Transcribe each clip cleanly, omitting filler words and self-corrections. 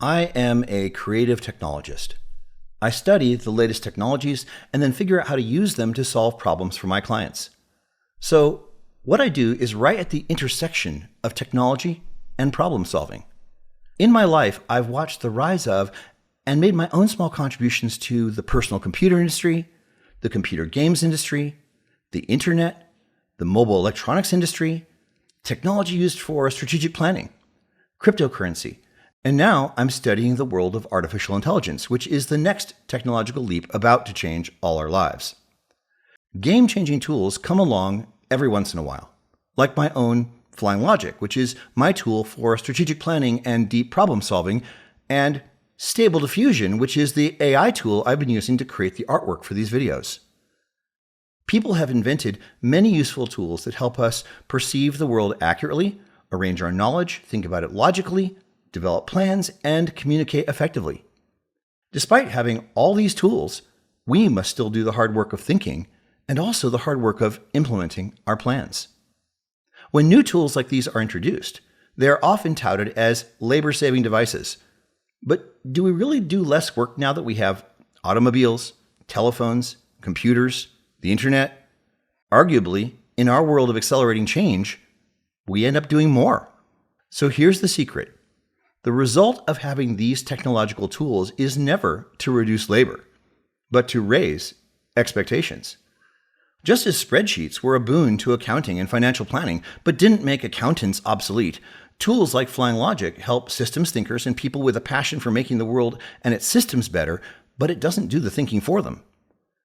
I am a creative technologist. I study the latest technologies and then figure out how to use them to solve problems for my clients. So, what I do is right at the intersection of technology and problem solving. In my life, I've watched the rise of and made my own small contributions to the personal computer industry, the computer games industry, the internet, the mobile electronics industry, technology used for strategic planning, cryptocurrency, and now I'm studying the world of artificial intelligence, which is the next technological leap about to change all our lives. Game-changing tools come along every once in a while, like my own Flying Logic, which is my tool for strategic planning and deep problem solving, and Stable Diffusion, which is the AI tool I've been using to create the artwork for these videos. People have invented many useful tools that help us perceive the world accurately, arrange our knowledge, think about it logically, develop plans, and communicate effectively. Despite having all these tools, we must still do the hard work of thinking and also the hard work of implementing our plans. When new tools like these are introduced, they are often touted as labor-saving devices. But do we really do less work now that we have automobiles, telephones, computers, the internet? Arguably, in our world of accelerating change, we end up doing more. So here's the secret. The result of having these technological tools is never to reduce labor, but to raise expectations. Just as spreadsheets were a boon to accounting and financial planning, but didn't make accountants obsolete, tools like Flying Logic help systems thinkers and people with a passion for making the world and its systems better, but it doesn't do the thinking for them.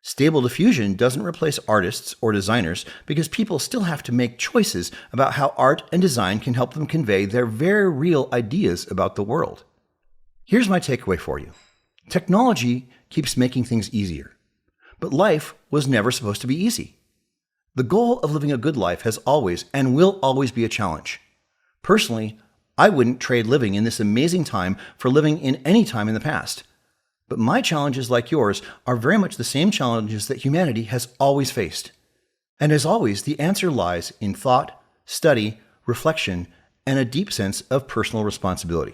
Stable Diffusion doesn't replace artists or designers because people still have to make choices about how art and design can help them convey their very real ideas about the world. Here's my takeaway for you. Technology keeps making things easier, but life was never supposed to be easy. The goal of living a good life has always and will always be a challenge. Personally, I wouldn't trade living in this amazing time for living in any time in the past. But my challenges, like yours, are very much the same challenges that humanity has always faced. And as always, the answer lies in thought, study, reflection, and a deep sense of personal responsibility.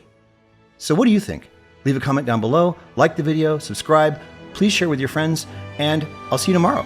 So what do you think? Leave a comment down below, like the video, subscribe, please share with your friends, and I'll see you tomorrow.